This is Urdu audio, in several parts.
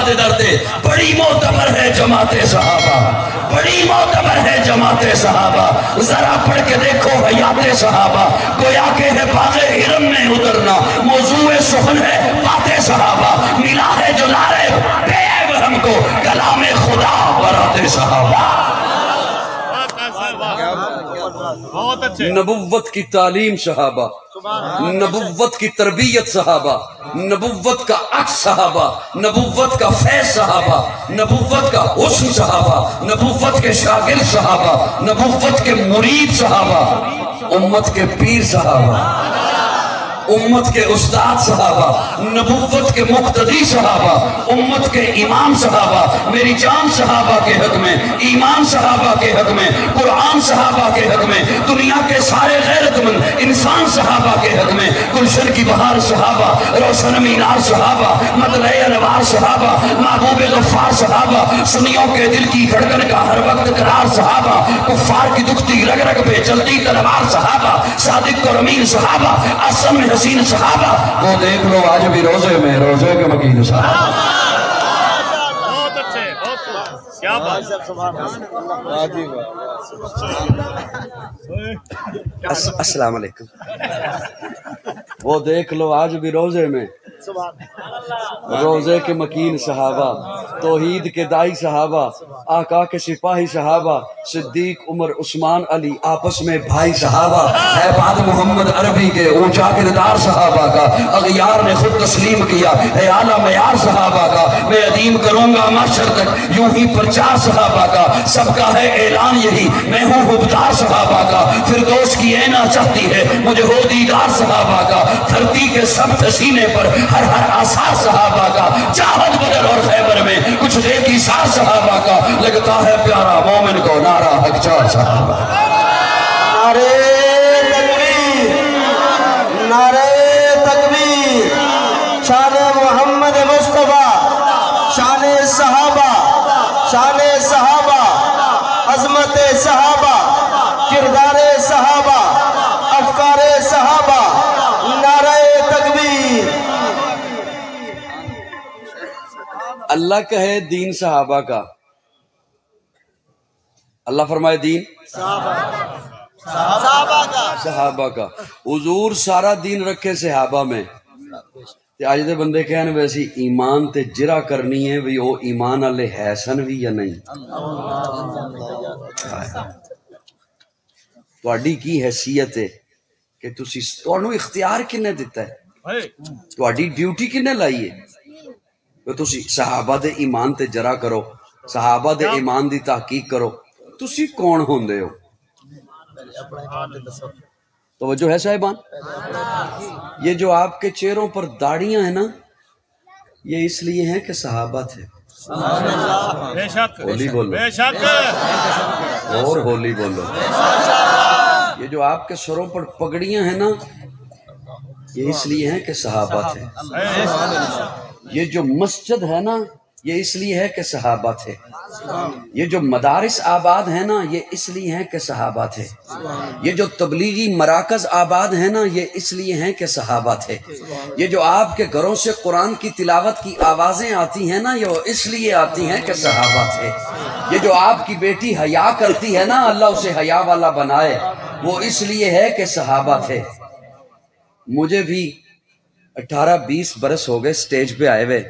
دے درتے بڑی معتبر ہے جماعت صحابہ، بڑی معتبر ہے جماعت صحابہ. ذرا پڑھ کے دیکھو حیات صحابہ، گویا کہ ہے باغ ہرم میں اترنا، موضوع سخن ہے بات صحابہ، ملا ہے جو نعرے بے عیب ہم کو کلام خدا برات صحابہ. نبوت کی تعلیم صحابہ، نبوت کی تربیت صحابہ، نبوت کا عکس صحابہ، نبوت کا فیض صحابہ، نبوت کا حسن صحابہ، نبوت کے شاگرد صحابہ، نبوت کے مرید صحابہ، امت کے پیر صحابہ، امت کے استاد صحابہ، نبوت کے مقتدی صحابہ، امت کے امام صحابہ، میری جان صحابہ کے حق میں، ایمان صحابہ کے حق میں، قرآن صحابہ کے حق میں، دنیا کے سارے غیرت مند انسان صحابہ کے حق میں، گلشن کی بہار صحابہ، روشن مینار صحابہ، مطلع انوار صحابہ، محبوب غفار صحابہ، سنیوں کے دل کی دھڑکن کا ہر وقت قرار صحابہ، کفار کی دکھتی رگ رگ پہ چلتی تلوار صحابہ، صادق اور امین صحابہ، اسم حسین صحابہ. وہ دیکھ لو آج بھی روزے میں روزے کے مکین صحابہ. بہت اچھے، کیا بات. السلام علیکم. وہ دیکھ لو آج بھی روزے میں روزے کے مکین صحابہ، توحید کے دائی صحابہ، آقا کے سپاہی صحابہ، صدیق عمر عثمان علی آپس میں بھائی صحابہ، ہے بعد محمد عربی کے اونچا کردار صحابہ کا، اغیار نے خود تسلیم کیا ہے اعلیٰ معیار صحابہ کا. میں عدیم کروں گا محشر تک یوں ہی پرچار صحابہ کا، سب کا ہے اعلان یہی میں ہوں حبدار صحابہ کا. فردوس کی عینا چاہتی ہے مجھے ہو دیدار صحابہ کا، دھرتی کے سب سینے پر ہر ہر آثار صحابہ کا، چاہت بدر اور خیبر میں کچھ دے کی سار صحابہ کا. لگتا ہے پیارا مومن کو نعرہ حق چار صحابہ. نعرے تکبیر، نعرے تکبیر، شان محمد مصطفیٰ، شان صحابہ، شان صحابہ، عظمت صحابہ، کردار صحابہ، افکار صحابہ. نعرہ تکبیر. اللہ کہے دین صحابہ کا، اللہ فرمائے دین صحابہ کا. حضور سارا دین رکھے صحابہ میں. آج دے بندے کہنے ویسی ایمان تے جرا کرنی ہے بھی وہ ایمان والے ہے سن بھی یا نہیں. تواڈی کی حیثیت ہے کہ تسی تانوں اختیار کنے دیتا ہے، تواڈی ڈیوٹی کنے لائی ہے کہ تسی صحابہ دے ایمان تے جرا کرو، صحابہ دے ایمان دی تحقیق کرو. تسی کون ہوندے ہو؟ توجہ ہے صاحبان؟ یہ جو آپ کے چہروں پر داڑیاں ہیں نا، یہ اس لیے ہیں کہ صحابہ تھے. بے شک، ہولی بولو، بے شک. اور ہولی بولو. یہ جو آپ کے سروں پر پگڑیاں ہیں نا، یہ اس لیے ہیں کہ صحابہ تھے. یہ جو مسجد ہے نا، یہ اس لیے ہے کہ صحابہ تھے. یہ جو مدارس آباد ہیں نا، یہ اس لیے ہیں کہ صحابہ تھے. یہ جو تبلیغی مراکز آباد ہیں نا، یہ اس لیے ہیں کہ صحابہ تھے. یہ جو آپ کے گھروں سے قرآن کی تلاوت کی آوازیں آتی ہیں نا، یہ اس لیے آتی ہیں کہ صحابہ تھے. یہ جو آپ کی بیٹی حیا کرتی ہے نا، اللہ اسے حیا والا بنائے، وہ اس لیے ہے کہ صحابہ تھے. مجھے بھی 18-20 برس ہو گئے سٹیج پہ آئے ہوئے،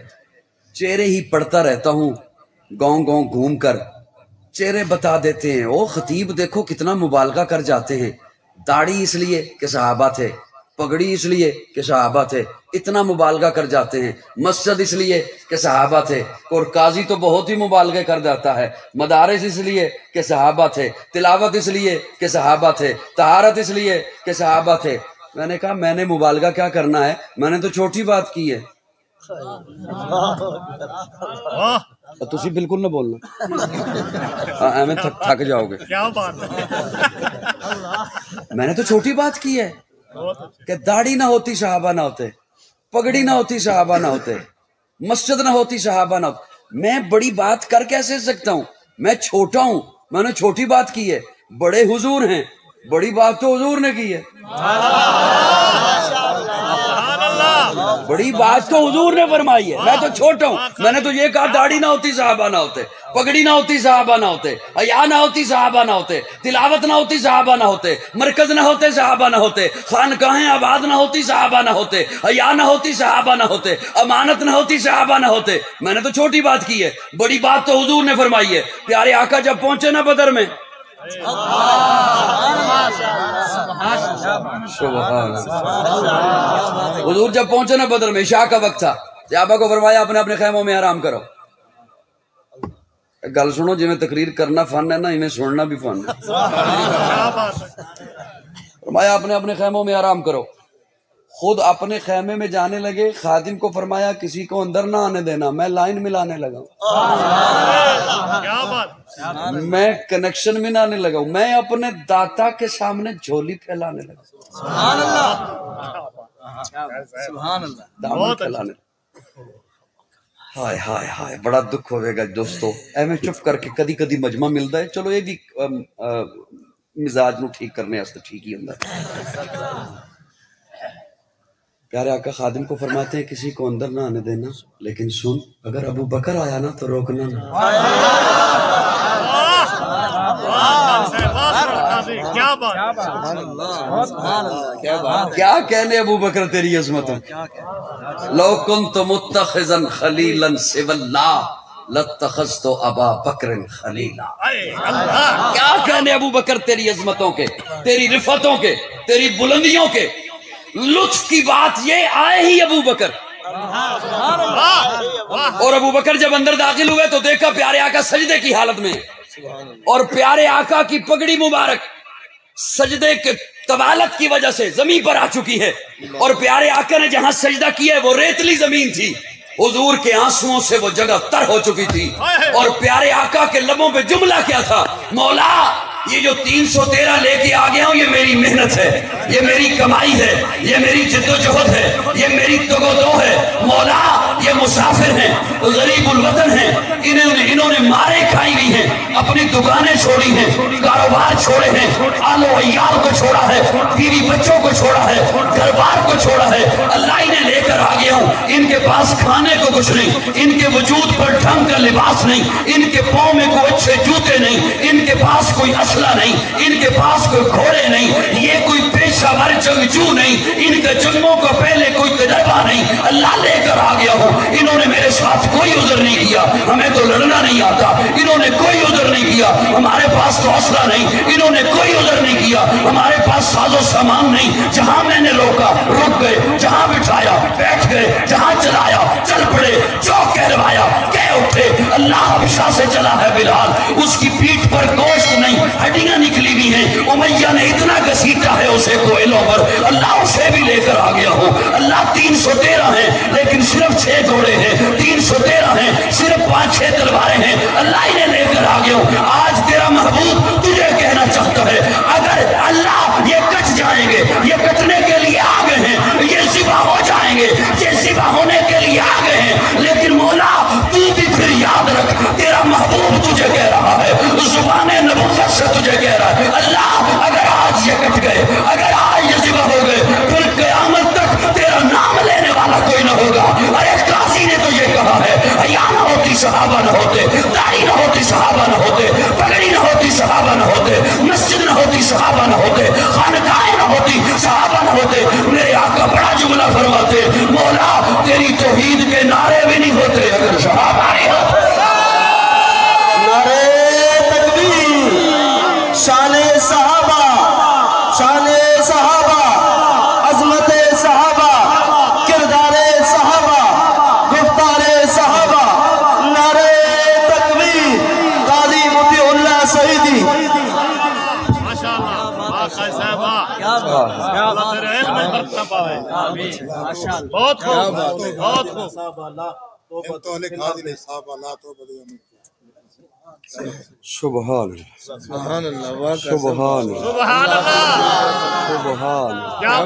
چہرے ہی پڑھتا رہتا ہوں گاؤں گاؤں گھوم کر. چہرے بتا دیتے ہیں. او خطیب دیکھو کتنا مبالغہ کر جاتے ہیں. داڑھی اس لیے کہ صحابہ تھے، پگڑی اس لیے کہ صحابہ تھے، اتنا مبالغہ کر جاتے ہیں. مسجد اس لیے کہ صحابہ تھے، اور قاضی تو بہت ہی مبالغے کر جاتا ہے. مدارس اس لیے کہ صحابہ تھے، تلاوت اس لیے کہ صحابہ تھے، طہارت اس لیے کہ صحابہ تھے. میں نے کہا میں نے مبالغہ کیا کرنا ہے، میں نے تو چھوٹی بات کی ہے. تسی بالکل نہ بولنا، میں تھک جاؤ گے. کیا بات ہے. میں نے تو چھوٹی بات کی ہے کہ داڑھی نہ ہوتی صحابہ نہ ہوتے، پگڑی نہ ہوتی صحابہ نہ ہوتے، مسجد نہ ہوتی صحابہ نہ ہوتے. میں بڑی بات کر کیسے سکتا ہوں؟ میں چھوٹا ہوں، میں نے چھوٹی بات کی ہے. بڑے حضور ہیں، بڑی بات تو حضور نے کی ہے. بڑی بات تو حضور نے فرمائی ہے. میں تو چھوٹا ہوں, میں نے تو یہ کہا داڑھی نہ ہوتی صحابہ نہ ہوتے, پگڑی نہ ہوتی صحابہ نہ ہوتے, حیا نہ ہوتی صحابہ نہ ہوتے, تلاوت نہ ہوتی صحابہ نہ ہوتے, مرکز نہ ہوتے صحابہ نہ ہوتے, خانقاہیں آباد نہ ہوتی صحابہ نہ ہوتے, حیا نہ ہوتی صحابہ نہ ہوتے, امانت نہ ہوتی صحابہ نہ ہوتے. میں نے تو چھوٹی بات کی ہے, بڑی بات تو حضور نے فرمائی ہے. پیارے آقا جب پہنچے نا بدر میں, حضور جب پہنچے نا بدر میں, عشاء کا وقت تھا, صحابہ کو فرمایا اپنے اپنے خیموں میں آرام کرو. گل سنو, جی میں تقریر کرنا فن ہے نا, انہیں سننا بھی فن ہے. فرمایا اپنے اپنے خیموں میں آرام کرو. خود اپنے خیمے میں جانے لگے. خادم کو فرمایا کسی کو اندر نہ آنے دینا, میں لائن ملانے لگا ہوں, میں کنیکشن میں نہ آنے لگا ہوں, میں اپنے داتا کے سامنے جھولی پھیلانے لگا ہوں, دامن پھیلانے. ہائے ہائے ہائے, بڑا دکھ ہوئے گا دوستو. ایویں چپ کر کے کدی کدی مجمع ملتا ہے, چلو یہ بھی مزاج نو ٹھیک کرنے واسطے ٹھیک ہی ہوتا ہے. پیارے آقا خادم کو فرماتے ہیں کسی کو اندر نہ آنے دینا, لیکن سن, اگر ابو بکر آیا نا تو روکنا نہ. کیا کہنے ابو بکر تیری عظمتوں, لو کنت متخذا خلیلا سوی اللہ لاتخذت ابا بکر خلیلا. کیا کہنے ابو بکر تیری عظمتوں کے, تیری رفتوں کے, تیری بلندیوں کے. لطف کی بات یہ, آئے ہی ابو بکر, اور ابو بکر جب اندر داخل ہوئے تو دیکھا پیارے آقا سجدے کی حالت میں, اور پیارے آقا کی پگڑی مبارک سجدے کے طوالت کی وجہ سے زمین پر آ چکی ہے, اور پیارے آقا نے جہاں سجدہ کیا ہے وہ ریتلی زمین تھی. حضور کے آنسوؤں سے وہ جگہ تر ہو چکی تھی, اور پیارے آقا کے لبوں پہ جملہ کیا تھا, مولا یہ جو 313 لے کے آ گیا ہوں یہ میری محنت ہے, یہ میری کمائی ہے, یہ میری جد و جہد ہے, یہ میری تگ و دو ہے. مولا یہ مسافر ہیں, غریب الوطن ہیں, انہوں نے مارے کھائی ہوئی ہیں, اپنی دکانیں چھوڑی ہیں, کاروبار چھوڑے ہیں, آل و عیال کو چھوڑا ہے, بیوی بچوں کو چھوڑا ہے, گھر بار کو چھوڑا ہے. اللہ انہیں لے کر آ گیا ہوں, ان کے پاس کھانے کو کچھ نہیں, ان کے وجود پر ڈھنگ کا لباس نہیں, ان کے پاؤں میں کوئی اچھے جوتے نہیں, ان کے پاس کوئی نہیں, ان کے پاس کوئی گھوڑے نہیں, یہ کوئی پیشہ ور جنگجو نہیں, ان کے جنگوں کو پہلے کوئی تجربہ نہیں. اللہ لے کر آ گیا ہوں, انہوں نے میرے ساتھ کوئی عذر نہیں کیا, ہمیں تو لڑنا نہیں آتا, انہوں نے کوئی عذر نہیں کیا, ہمارے پاس تو اسلحہ نہیں, انہوں نے کوئی عذر نہیں کیا, ہمارے پاس ساز و سامان نہیں. جہاں میں نے روکا رک گئے, جہاں بٹھایا بیٹھ گئے, جہاں چلایا چل پڑے, جو کہلوایا کہہ اٹھے. اللہ حبشہ سے چلا ہے بلال, اس کی پیٹھ پر گوشت نہیں, ہڈیاں نکلی بھی ہیں, امیہ نے اتنا گھسیٹا ہے اسے کوئلوں پر, اللہ اسے بھی لے کر آ گیا ہوں. اللہ 313 ہیں لیکن صرف 6 گھوڑے ہیں, 313 ہیں صرف 5-6 تلواریں ہیں, اللہ انہیں لے کر آ گیا ہوں. آج تیرا محبوب تجھے کہنا چاہتا ہے, اگر اللہ یہ کٹ جائیں گے, یہ کٹنے کے لیے آ گئے ہیں, یہ ذبح ہو جائیں گے, یہ ذبح ہونے کے لیے آ گئے ہیں, لیکن مولا تو بھی پھر یاد رکھ, تیرا محبوب تجھے کہہ رہا ہے, زبان نبوت سے تجھے کہہ رہا ہے, اللہ اگر آج یہ کٹ گئے, اگر آج یہ ذبح ہو گئے, پھر قیامت تک تیرا نام لینے والا کوئی نہ ہوگا. ارے قاضی نے تو یہ کہا ہے, حیا نہ ہوتی صحابہ نہ ہوتے, داڑھی نہ ہوتی صحابہ نہ ہوتے, پگڑی نہ ہوتی صحابہ نہ ہوتے, مسجد نہ ہوتی صحابہ نہ ہوتے, خانقاہیں نہ ہوتی صحابہ نہ ہوتے. میرے آقا بڑا جملہ فرماتے, مولا تیری توحید کے نعرے بھی نہیں ہوتے اگر صحابہ نہیں ہوتے. شان صحابہ, شان صحابہ, عظمت صحابہ, کردار صحابہ, گفتار صحابہ, نعرہ تکبیر. قاضی مطیع اللہ سعیدی. بہت خوب, بہت خوب. سبحان سبحان اللہ, سبحان سبحان اللہ, سبحان کیا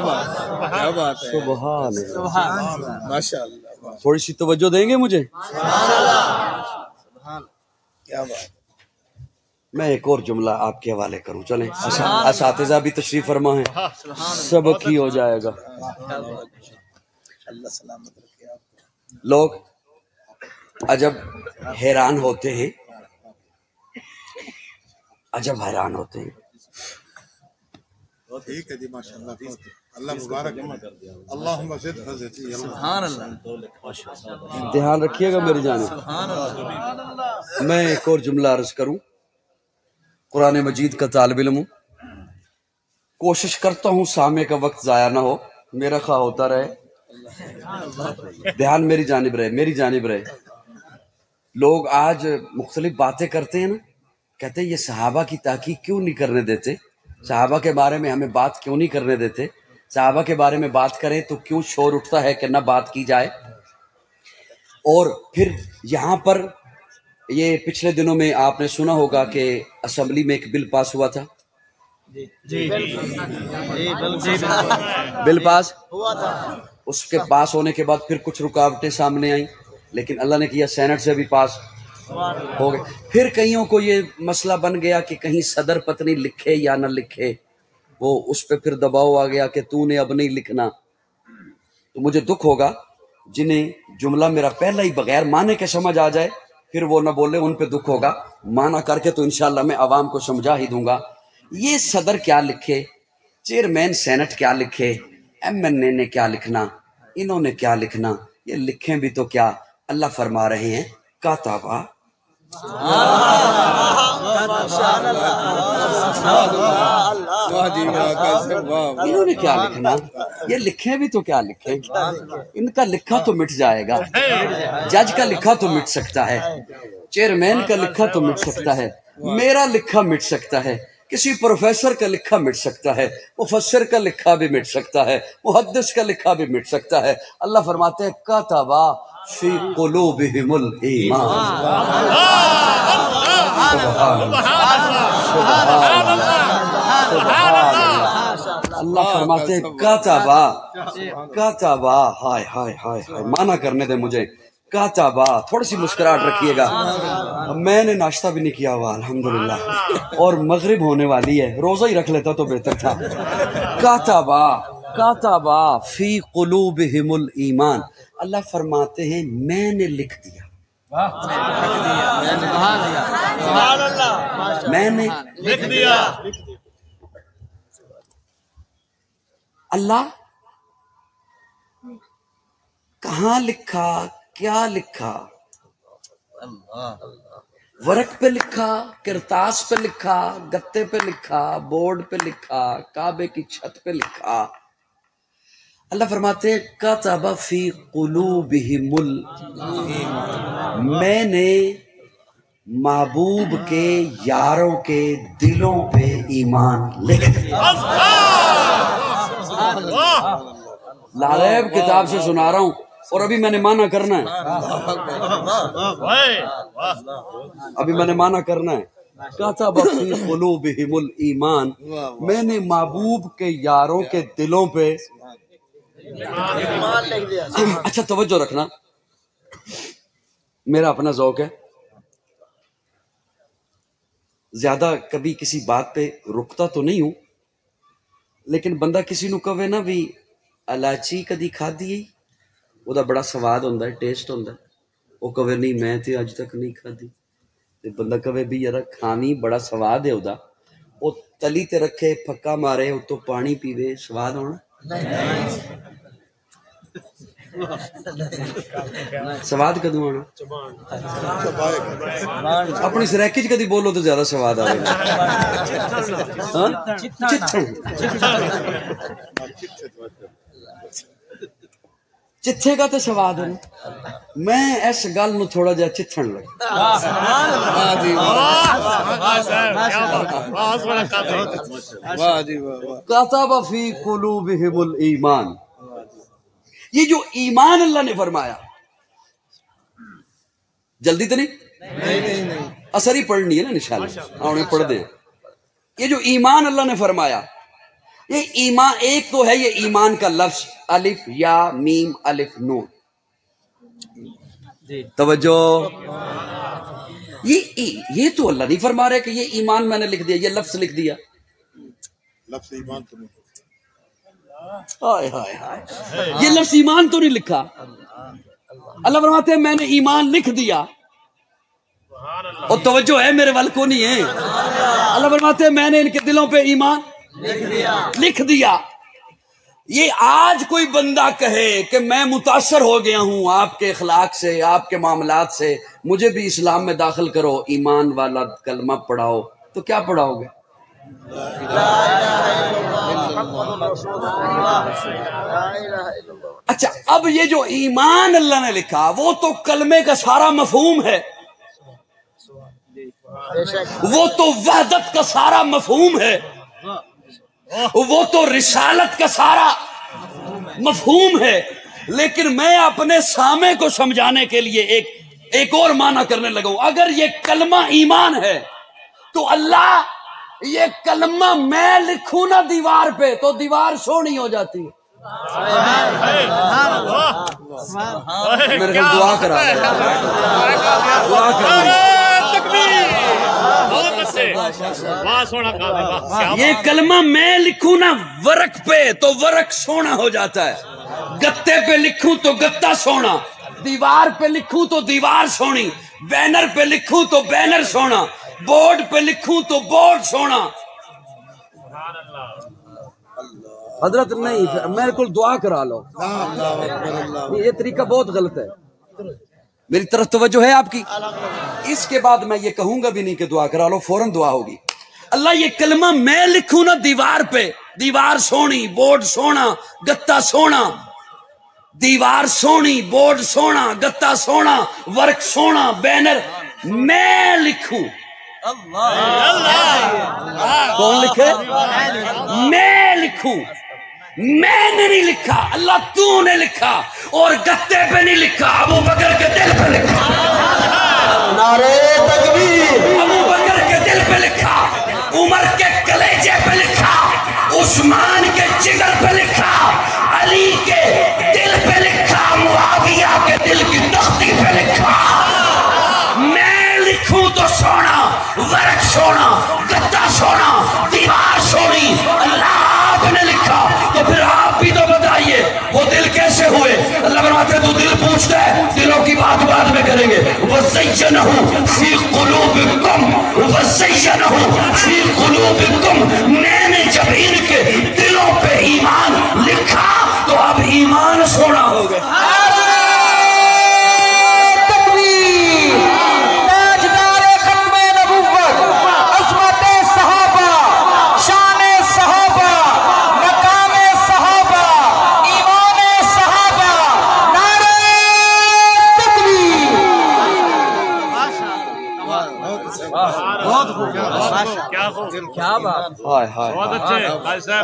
بات ہے, سبحان. ماشاء اللہ, تھوڑی سی توجہ دیں گے مجھے؟ کیا بات. میں ایک اور جملہ آپ کے حوالے کروں, چلیں اساتذہ بھی تشریف فرما ہیں, سبق ہی ہو جائے گا. اللہ سلامت رکھے آپ کو. لوگ عجب حیران ہوتے ہیں، عجب حیران ہوتے ہیں. ٹھیک ہے جی ماشاء اللہ. اللہ مبارک. اللہم زد فزدی. سبحان اللہ. دھیان رکھیے گا میری جانب. میں ایک اور جملہ عرض کروں. قرآن مجید کا طالب علم ہوں، کوشش کرتا ہوں سامع کا وقت ضائع نہ ہو، میرا خواہ ہوتا رہے. دھیان میری جانب رہے، میری جانب رہے. لوگ آج مختلف باتیں کرتے ہیں نا، کہتے ہیں یہ صحابہ کی تحقیق کیوں نہیں کرنے دیتے، صحابہ کے بارے میں ہمیں بات کیوں نہیں کرنے دیتے، صحابہ کے بارے میں بات کریں تو کیوں شور اٹھتا ہے کہ نہ بات کی جائے. اور پھر یہاں پر یہ پچھلے دنوں میں آپ نے سنا ہوگا کہ اسمبلی میں ایک بل پاس ہوا تھا. بل پاس اس کے پاس ہونے کے بعد پھر کچھ رکاوٹیں سامنے آئیں، لیکن اللہ نے کیا سینٹ سے بھی پاس ہو گئے. پھر کئیوں کو یہ مسئلہ بن گیا کہ کہیں صدر پتنی لکھے یا نہ لکھے، وہ اس پہ پھر دباؤ آ گیا کہ تو نے اب نہیں لکھنا. تو مجھے دکھ ہوگا جنہیں جملہ میرا پہلا ہی بغیر معنی کے سمجھ آ جائے پھر وہ نہ بولے، ان پہ دکھ ہوگا. معنی کر کے تو انشاءاللہ میں عوام کو سمجھا ہی دوں گا. یہ صدر کیا لکھے، چیئرمین سینٹ کیا لکھے، ایم این اے نے کیا لکھنا، انہوں نے کیا لکھنا، یہ لکھیں بھی تو کیا. اللہ فرما رہے ہیں کاتبہ. انہوں نے کیا لکھنا، یہ لکھیں بھی تو کیا لکھیں. ان کا لکھا تو مٹ جائے گا، جج کا لکھا تو مٹ سکتا ہے، چیئرمین کا لکھا تو مٹ سکتا ہے، میرا لکھا مٹ سکتا ہے، کسی پروفیسر کا لکھا مٹ سکتا ہے، مفسر کا لکھا بھی مٹ سکتا ہے، محدث کا لکھا بھی مٹ سکتا ہے. اللہ فرماتے ہیں کاتبہ فی قلوبہم الایمان. اللہ فرماتے ہیں کاتبہ، کاتبہ. ہائے ہائے ہائے ہائے، مانا کرنے دے مجھے. کاتبہ، تھوڑی سی مسکراہٹ رکھیے گا. میں نے ناشتہ بھی نہیں کیا ہوا الحمدللہ، اور مغرب ہونے والی ہے، روزہ ہی رکھ لیتا تو بہتر تھا. کاتبہ، کاتبہ فی قلوبہم الایمان. اللہ فرماتے ہیں میں نے لکھ دیا، میں نے لکھ دیا. اللہ کہاں لکھا، کیا لکھا؟ ورق پہ لکھا، کرتاس پہ لکھا، گتے پہ لکھا، بورڈ پہ لکھا، کعبے کی چھت پہ لکھا. اللہ فرماتے ہیں کتب فی قلوبہم میں نے محبوب کے یاروں کے دلوں پہ ایمان لکھ دیا. لاریب کتاب سے سنا رہا ہوں، اور ابھی میں نے مانا کرنا ہے، ابھی میں نے مانا کرنا ہے. کتب فی قلوبہم الایمان، میں نے محبوب کے یاروں کے دلوں پہ. اچھا توجہ رکھنا، میرا اپنا ذوق ہے، زیادہ کبھی کسی بات پہ رکتا تو نہیں ہوں، لیکن بندہ کسی نو کہے نا بھی الائچی کدی کھادی ہے، وہ دا بڑا سواد ہوندہ ہے، ٹیسٹ ہوندہ ہے. وہ کہے نہیں میں تے اج تک نہیں کھادی. بندہ کہے بھی یار کھانی بڑا سواد ہے، وہ تلی تے رکھے پھکا مارے اتو پانی پیوے، سواد ہونا؟ سواد کدو آنا؟ اپنی سریکی چ کدی بولو تو زیادہ سواد آئے گا. چتھے کا تو سواد ہے. میں اس گل نو تھوڑا جا چتھن لگ. کتب فی قلوبہم الایمان، یہ جو ایمان اللہ نے فرمایا، جلدی تو نہیں اثر ہی پڑھنی ہے نا انشاءاللہ، انہیں پڑھ دیں. یہ جو ایمان اللہ نے فرمایا، یہ ایمان ایک تو ہے یہ ایمان کا لفظ الف یا میم الف نون. توجہ، یہ تو اللہ نہیں فرما رہے کہ یہ ایمان میں نے لکھ دیا، یہ لفظ لکھ دیا. لفظ ایمان تو نہیں. یہ لفظ ایمان تو نہیں لکھا. اللہ فرماتے ہیں میں نے ایمان لکھ دیا. اور توجہ ہے میرے وال کو نہیں ہے. اللہ فرماتے ہیں میں نے ان کے دلوں پہ ایمان لکھ دیا. یہ آج کوئی بندہ کہے کہ میں متاثر ہو گیا ہوں آپ کے اخلاق سے، آپ کے معاملات سے، مجھے بھی اسلام میں داخل کرو، ایمان والا کلمہ پڑھاؤ، تو کیا پڑھاؤ گے؟ اچھا، اب یہ جو ایمان اللہ نے لکھا وہ تو کلمے کا سارا مفہوم ہے، وہ تو وحدت کا سارا مفہوم ہے، وہ تو رسالت کا سارا مفہوم ہے. لیکن میں اپنے سامع کو سمجھانے کے لیے ایک اور معنی کرنے لگا ہوں. اگر یہ کلمہ ایمان ہے تو اللہ یہ کلمہ میں لکھوں نا دیوار پہ تو دیوار سونی ہو جاتی ہے. میرے کو دعا کرا دعا کرا. یہ کلمہ میں لکھوں نا ورق پہ تو ورق سونا ہو جاتا ہے، گتے پہ لکھوں تو گتا سونا، دیوار پہ لکھوں تو دیوار سونی، بینر پہ لکھوں تو بینر سونا، بورڈ پہ لکھوں تو بورڈ سونا. حضرت نہیں، میرے کو دعا کرا لو. یہ طریقہ بہت غلط ہے. میری طرف توجہ ہے آپ کی؟ اس کے بعد میں یہ کہوں گا بھی نہیں کہ دعا کرا لو، فوراً دعا ہوگی. اللہ یہ کلمہ میں لکھوں نا دیوار پہ، دیوار سونی، بورڈ سونا، گتا سونا، دیوار سونی، بورڈ سونا، گتا سونا، ورق سونا، بینر میں لکھوں. کون لکھے؟ میں لکھوں. میں نے نہیں لکھا، اللہ تو نے لکھا. اور گتے پہ نہیں لکھا، ابو بکر کے دل پہ لکھا. نعرہ تکبیر. ابو بکر کے دل پہ لکھا، عمر کے کلیجے پہ لکھا، عثمان کے جگر پہ لکھا، علی کے دل پہ لکھا، معاویہ کے دل کی تختی پہ لکھا. میں لکھوں تو سونا، ورق سونا، گتا سونا، دیوار سونی. اللہ آپ نے لکھا تو پھر آپ بھی تو بتائیے وہ دل کیسے ہوئے؟ اللہ فرماتے ہیں تو دل پوچھتا ہے، دلوں کی بات بعد میں کریں گے. وَزَيَّنَهُ فِي قُلُوبِكُمْ وَزَيَّنَهُ فِي قُلُوبِكُمْ. میں نے جب ان کے دلوں پہ ایمان لکھا تو اب ایمان سونا ہو گیا.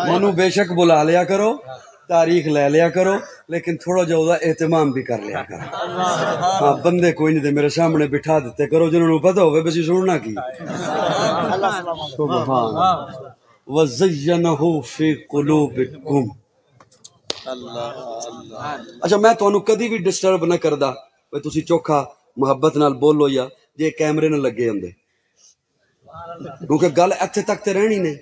منو بے شک بلا لیا کرو، تاریخ لے لیا کرو، لیکن تھوڑا جو اہتمام بھی کر لیا کرو. ہاں، بندے کوئی نہیں تھے میرے سامنے بٹھا دیتے کرو جنہوں نے پتا ہوئے بس سننا کی. وَزَيَّنَهُ فِي قُلُوبِكُمْ. اچھا، میں تو کدی بھی ڈسٹرب نہ کردا تسی چوکھا محبت نال بولو یا جے کیمرے نہ لگے ہوندے، کیونکہ گل اتھے تک تے رہنی نہیں.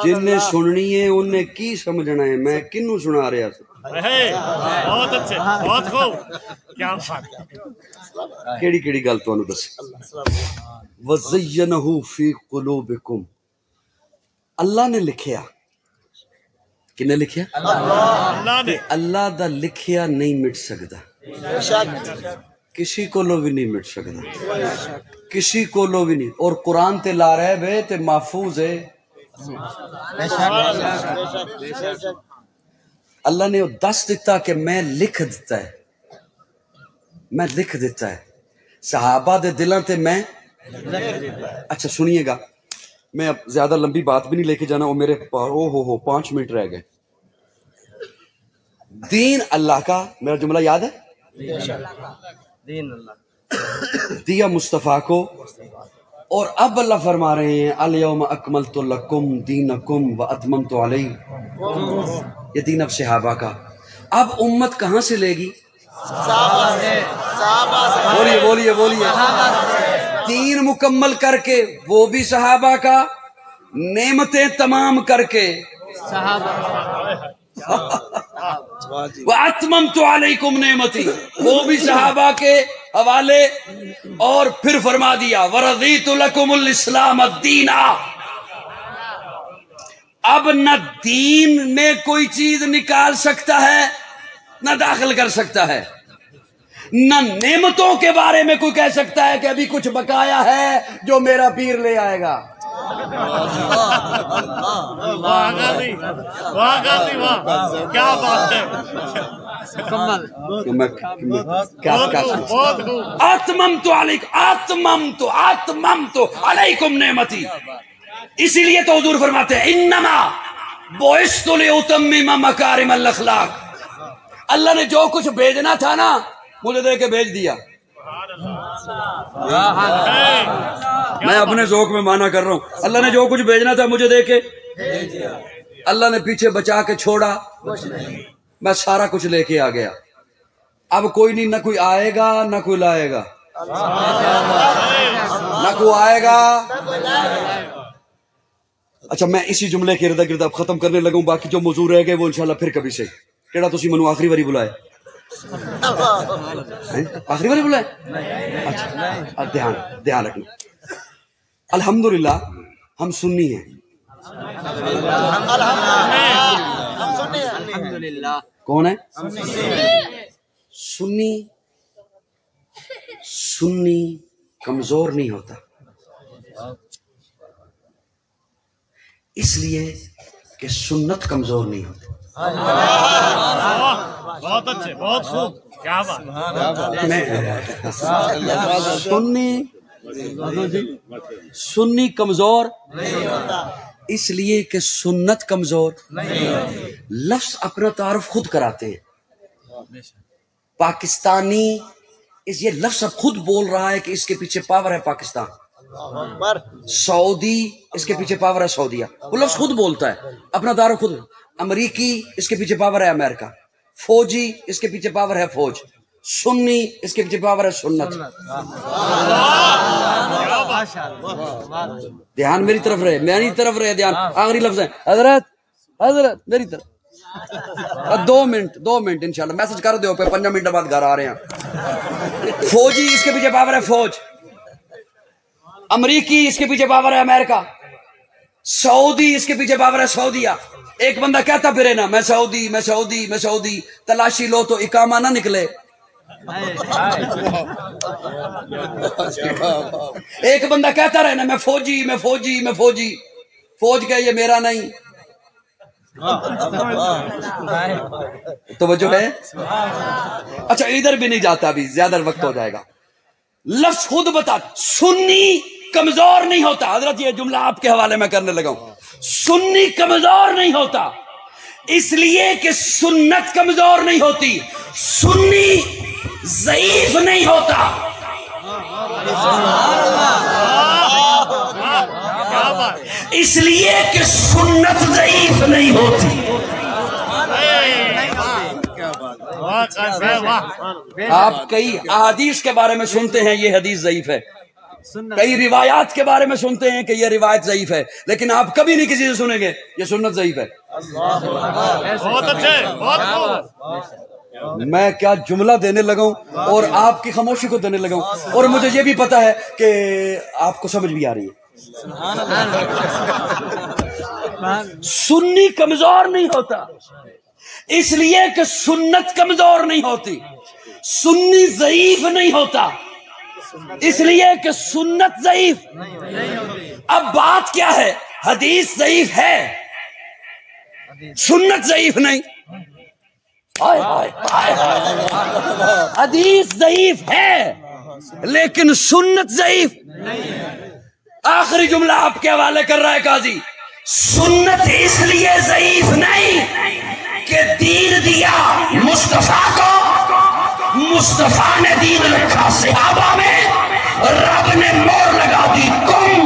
جن نے سننی ہے انہیں کی سمجھنا ہے، میں کنوں سنا رہا سا. بہت اچھے، بہت خوب. کیا بات، کیڑی گل تانوں دس. وَزَيَّنَهُ فِي قُلُوبِكُمْ. اللہ نے لکھیا. کنے لکھیا؟ اللہ نے. اللہ دا لکھیا نہیں مٹ سکتا، کسی کو لو بھی نہیں مٹ سکتا، کسی کو لو بھی نہیں. اور قرآن تے لا رہے بے تے محفوظ ہے. اللہ نے دس دیتا کہ میں لکھ دیتا ہے، میں لکھ دیتا ہے. صحابہ دے دلوں تے میں. اچھا سنیے گا، میں اب زیادہ لمبی بات بھی نہیں لے کے جانا، وہ میرے ہو 5 منٹ رہ گئے. دین اللہ کا، میرا جملہ یاد ہے؟ دین اللہ دیا مصطفیٰ کو. اور اب اللہ فرما رہے ہیں الیوم اکملت لکم دینکم واتممت علیکم. یہ دین اب صحابہ کا. اب امت کہاں سے لے گی؟ بولیے بولیے بولیے. دین مکمل کر کے وہ بھی صحابہ کا، نعمتیں تمام کر کے وَأَتْمَمْتُ عَلَيْكُمْ نِعْمَتِي، وہ بھی صحابہ کے حوالے، اور پھر فرما دیا وَرَضِيتُ لَكُمُ الْإِسْلَامَ الدِّينَ۔ اب نہ دین میں کوئی چیز نکال سکتا ہے نہ داخل کر سکتا ہے، نہ نعمتوں کے بارے میں کوئی کہہ سکتا ہے کہ ابھی کچھ بقایا ہے جو میرا پیر لے آئے گا۔ واہ غازی، واہ غازی، واہ کیا بات ہے، اتممت علیکم نعمتی۔ اسی لیے تو حضور فرماتے ہیں انما بعثت لاتمم مکارم الاخلاق، اللہ نے جو کچھ بھیجنا تھا نا مجھے دے کے بھیج دیا۔ میں اپنے ذوق میں مانا کر رہا ہوں، اللہ نے جو کچھ بھیجنا تھا مجھے دے کے، اللہ نے پیچھے بچا کے چھوڑا، میں سارا کچھ لے کے آ گیا۔ اب کوئی نہیں، نہ کوئی آئے گا نہ کوئی لائے گا، نہ کوئی آئے گا۔ اچھا میں اسی جملے کے ارد گرد اب ختم کرنے لگوں، باقی جو موضوع رہ گئے وہ انشاءاللہ پھر کبھی سے۔ کیڑا تسی منو آخری باری بلائے؟ آخری باری بلائے؟ اچھا دھیان رکھنا۔ الحمدللہ ہم سنی ہیں، کون ہے سنی کمزور نہیں ہوتا، اس لیے کہ سنت کمزور نہیں ہوتی۔ بہت اچھے، بہت خوب، کیا بات، سنی کمزور اس لیے کہ سنت کمزور۔ لفظ اپنا تعارف خود کراتے ہیں، پاکستانی یہ لفظ اب خود بول رہا ہے کہ اس کے پیچھے پاور ہے پاکستان، سعودی اس کے پیچھے پاور ہے سعودیہ، وہ لفظ خود بولتا ہے اپنا تعارف خود۔ امریکی اس کے پیچھے پاور ہے امریکہ، فوجی اس کے پیچھے پاور ہے فوج، سنی اس کے پیچھے پاور ہے سنت۔ دھیان میری طرف رہے، میری طرف رہے دھیان۔ آخری لفظ ہے حضرت میری طرف 2 منٹ انشاءاللہ میسج کر دیو پہ 5 منٹ بعد گھر آ رہے ہیں۔ فوجی اس کے پیچھے پاور ہے فوج، امریکی اس کے پیچھے پاور ہے امریکہ، سعودی اس کے پیچھے پاور ہے سعودیہ۔ ایک بندہ کہتا پھرے نا میں سعودی، تلاشی لو تو اقامہ نہ نکلے۔ ایک بندہ کہتا رہے نا میں فوجی، فوج کہ یہ میرا نہیں، توجہ ہے؟ اچھا ادھر بھی نہیں جاتا، ابھی زیادہ وقت ہو جائے گا۔ لفظ خود بتا، سنی کمزور نہیں ہوتا۔ حضرت یہ جملہ آپ کے حوالے میں کرنے لگا ہوں، سنی کمزور نہیں ہوتا اس لیے کہ سنت کمزور نہیں ہوتی، سنی ضعیف نہیں ہوتا۔ اس لیے کہ سنت ضعیف نہیں ہوتی۔ آپ کئی احادیث کے بارے میں سنتے ہیں یہ حدیث ضعیف ہے، کئی روایات کے بارے میں سنتے ہیں کہ یہ روایت ضعیف ہے، لیکن آپ کبھی نہیں کسی سے سنیں گے یہ سنت ضعیف ہے۔ بہت اچھے، بہت خوب۔ میں کیا جملہ دینے لگا ہوں اور آپ کی خاموشی کو دینے لگا ہوں، اور مجھے یہ بھی پتا ہے کہ آپ کو سمجھ بھی آ رہی ہے۔ سنی کمزور نہیں ہوتا اس لیے کہ سنت کمزور نہیں ہوتی، سنی ضعیف نہیں ہوتا اس لیے کہ سنت ضعیف۔ اب بات کیا ہے، حدیث ضعیف ہے سنت ضعیف نہیں۔ حدیث ضعیف ہے لیکن سنت ضعیف۔ آخری جملہ آپ کے حوالے کر رہا ہے قاضی، سنت اس لیے ضعیف نہیں کہ دین دیا مصطفیٰ کو، مصطفیٰ نے دین رکھا صحابہ میں، رب نے مور لگا دی کم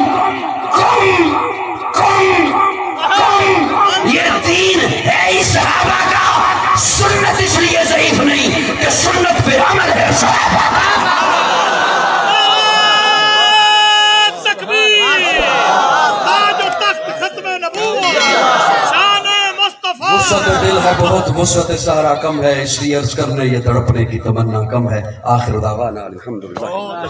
یہ دین ہے ہی صحابہ کا۔ سنت اس لیے ضعیف نہیں کہ سنت پہ عمل ہے صحابہ کا۔ تکبیر، تاج و تخت وسعت سہرا کم ہے، اس لیے عرض کرنے یہ تڑپنے کی تمنا کم ہے۔ آخر دعوانا الحمدللہ۔